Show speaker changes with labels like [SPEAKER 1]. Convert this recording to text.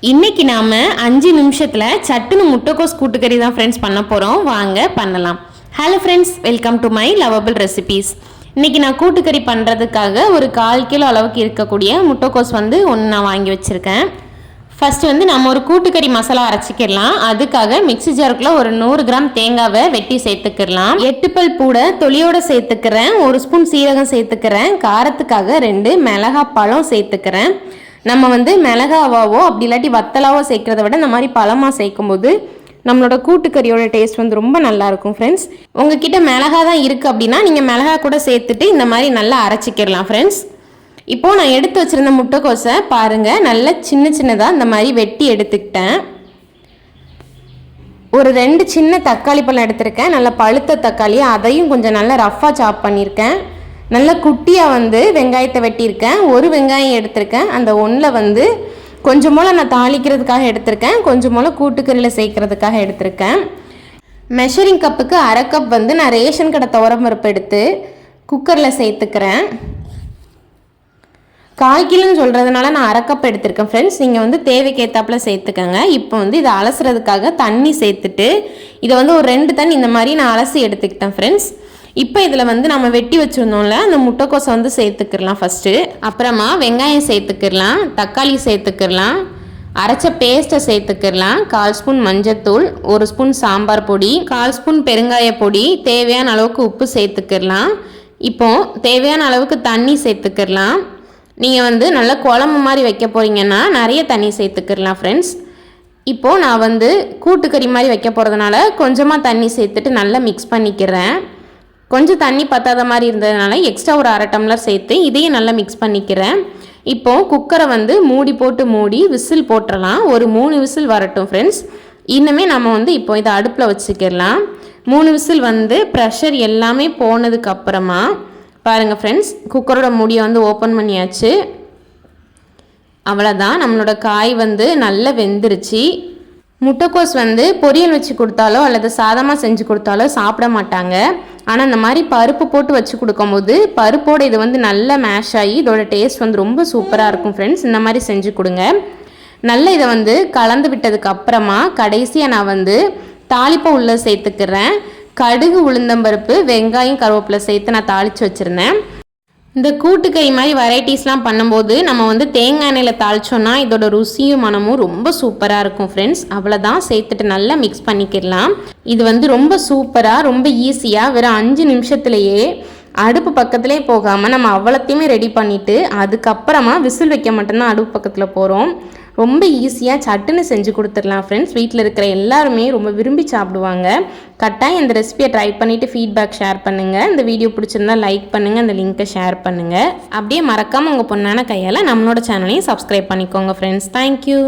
[SPEAKER 1] இன்னைக்கு நாம 5 நிமிஷத்துல சட்டுன்னு முட்டைக்கோஸ் கூட்டுக்கறி தான் ஃப்ரெண்ட்ஸ் பண்ண போறோம். வாங்க பண்ணலாம். Hello friends, welcome to my lovable recipes. இன்னைக்கு நான் கூட்டுக்கறி பண்ணுறதுக்காக ஒரு 1/4 கிலோ அளவுக்கு இருக்கக்கூடிய முட்டைக்கோஸ் ஒன்று நான் வாங்கி வச்சுருக்கேன். ஃபஸ்ட்டு நம்ம ஒரு கூட்டுக்கறி மசாலா அரைச்சிக்கிடலாம். அதுக்காக மிக்ஸி ஜாருக்குள்ள ஒரு 100 கிராம் தேங்காவை வெட்டி சேர்த்துக்கிடலாம். 8 பல் பூடை தொலியோடு சேர்த்துக்கிறேன். 1 ஸ்பூன் சீரகம் சேர்த்துக்கிறேன். காரத்துக்காக 2 மிளகாய் பழம் சேர்த்துக்கிறேன். நம்ம மிளகாவாவோ அப்படி இல்லாட்டி வத்தலாவோ சேர்க்குறத விட இந்த மாதிரி பழமாக சேர்க்கும்போது நம்மளோட கூட்டுக்கறியோட டேஸ்ட் ரொம்ப நல்லாயிருக்கும் ஃப்ரெண்ட்ஸ். உங்ககிட்ட மிளகா தான் இருக்குது அப்படின்னா நீங்கள் மிளகா கூட சேர்த்துட்டு இந்த மாதிரி நல்லா அரைச்சிக்கிடலாம் ஃப்ரெண்ட்ஸ். இப்போது நான் எடுத்து வச்சுருந்த முட்டைக்கோஸை பாருங்கள், நல்லா சின்ன சின்னதாக இந்த மாதிரி வெட்டி எடுத்துக்கிட்டேன். ஒரு 2 சின்ன தக்காளி பழம் எடுத்திருக்கேன். நல்லா பழுத்த தக்காளி, அதையும் கொஞ்சம் நல்லா ரஃப்பாக சாப் பண்ணியிருக்கேன். நல்ல குட்டியாக வெங்காயத்தை வெட்டியிருக்கேன். ஒரு வெங்காயம் எடுத்திருக்கேன். அந்த ஒன்றில் கொஞ்சம் போல் நான் தாளிக்கிறதுக்காக எடுத்திருக்கேன், கொஞ்சம் போல் கூட்டுக்கறியில் சேர்க்கறதுக்காக எடுத்திருக்கேன். மெஷரிங் கப்புக்கு 1/2 கப் நான் ரேஷன் கடை துவரம்பருப்பு எடுத்து குக்கரில் சேர்த்துக்கிறேன். 1/4 கிலோன்னு சொல்கிறதுனால நான் 1/2 கப் எடுத்திருக்கேன் ஃப்ரெண்ட்ஸ். நீங்கள் தேவைக்கு ஏற்றாப்பில் சேர்த்துக்கோங்க. இப்போ இதை அலசுறதுக்காக தண்ணி சேர்த்துட்டு இதை ஒரு 2 தண்ணி இந்த மாதிரி நான் அலசி எடுத்துக்கிட்டேன் ஃப்ரெண்ட்ஸ். இப்போ இதில் நம்ம வெட்டி வச்சுருந்தோம்ல அந்த முட்டைக்கோஸை சேர்த்துக்கிடலாம் ஃபஸ்ட்டு. அப்புறமா வெங்காயம் சேர்த்துக்கிடலாம், தக்காளி சேர்த்துக்கிடலாம், அரைச்ச பேஸ்ட்டை சேர்த்துக்கிடலாம், 1/4 ஸ்பூன் மஞ்சத்தூள், 1 ஸ்பூன் சாம்பார் பொடி, 1/4 ஸ்பூன் பெருங்காய பொடி, தேவையான அளவுக்கு உப்பு சேர்த்துக்கிடலாம். இப்போது தேவையான அளவுக்கு தண்ணி சேர்த்துக்கிடலாம். நீங்கள் நல்லா குழம்பு மாதிரி வைக்க போகிறீங்கன்னா நிறைய தண்ணி சேர்த்துக்கிடலாம் ஃப்ரெண்ட்ஸ். இப்போது நான் கூட்டுக்கறி மாதிரி வைக்க போகிறதுனால கொஞ்சமாக தண்ணி சேர்த்துட்டு நல்லா மிக்ஸ் பண்ணிக்கிறேன். கொஞ்சம் தண்ணி பத்தாத மாதிரி இருந்ததுனால எக்ஸ்ட்ரா ஒரு 1/2 டம்ளர் சேர்த்து இதையும் நல்லா மிக்ஸ் பண்ணிக்கிறேன். இப்போது குக்கரை மூடி விசில் போட்டுடலாம். ஒரு 3 விசில் வரட்டும் ஃப்ரெண்ட்ஸ். இன்னுமே நம்ம இப்போ இதை அடுப்பில் வச்சுக்கிடலாம். 3 விசில் ப்ரெஷர் எல்லாமே போனதுக்கப்புறமா பாருங்கள் ஃப்ரெண்ட்ஸ், குக்கரோட மூடியை ஓப்பன் பண்ணியாச்சு. அவ்வளோதான், நம்மளோட காய் நல்லா வெந்துருச்சு. முட்டைக்கோஸ் பொரியல் வச்சு கொடுத்தாலோ அல்லது சாதமாக செஞ்சு கொடுத்தாலோ சாப்பிட மாட்டாங்க. ஆனால் இந்த மாதிரி பருப்பு போட்டு வச்சு கொடுக்கும்போது பருப்போடு இது நல்லா மேஷ் ஆகி இதோட டேஸ்ட் ரொம்ப சூப்பராக இருக்கும் ஃப்ரெண்ட்ஸ். இந்த மாதிரி செஞ்சு கொடுங்க. நல்லா இதை கலந்து விட்டதுக்கு அப்புறமா கடைசியாக நான் தாளிப்பை உள்ளே சேர்த்துக்கிறேன். கடுகு, உளுந்தம்பருப்பு, வெங்காயம், கருவேப்பிலை சேர்த்து நான் தாளித்து வச்சுருந்தேன். இந்த கூட்டுக்கறி மாதிரி வெரைட்டிஸ்லாம் பண்ணும்போது நம்ம தேங்காய் எண்ணெயில் தாளித்தோன்னா இதோட ருசியும் மனமும் ரொம்ப சூப்பராக இருக்கும் ஃப்ரெண்ட்ஸ். அவ்வளோதான், சேர்த்துட்டு நல்லா மிக்ஸ் பண்ணிக்கிடலாம். இது ரொம்ப சூப்பராக ரொம்ப ஈஸியாக வெறும் 5 நிமிஷத்துலேயே அடுப்பு பக்கத்துலேயே போகாமல் நம்ம அவ்வளோத்தையுமே ரெடி பண்ணிவிட்டு அதுக்கப்புறமா விசில் வைக்க மட்டும்தான் அடுப்பு பக்கத்தில் போகிறோம். ரொம்ப ஈஸியாக சட்டுன்னு செஞ்சு கொடுத்துடலாம் ஃப்ரெண்ட்ஸ். வீட்டில் இருக்கிற எல்லாருமே ரொம்ப விரும்பி சாப்பிடுவாங்க. கட்டாயம் இந்த ரெசிபியை ட்ரை பண்ணிவிட்டு ஃபீட்பேக் ஷேர் பண்ணுங்கள். இந்த வீடியோ பிடிச்சிருந்தா லைக் பண்ணுங்கள், இந்த லிங்க்கை ஷேர் பண்ணுங்கள். அப்படியே மறக்காமல் உங்கள் பொண்ணான கையால் நம்மளோட சேனலையும் சப்ஸ்கிரைப் பண்ணிக்கோங்க ஃப்ரெண்ட்ஸ். தேங்க்யூ.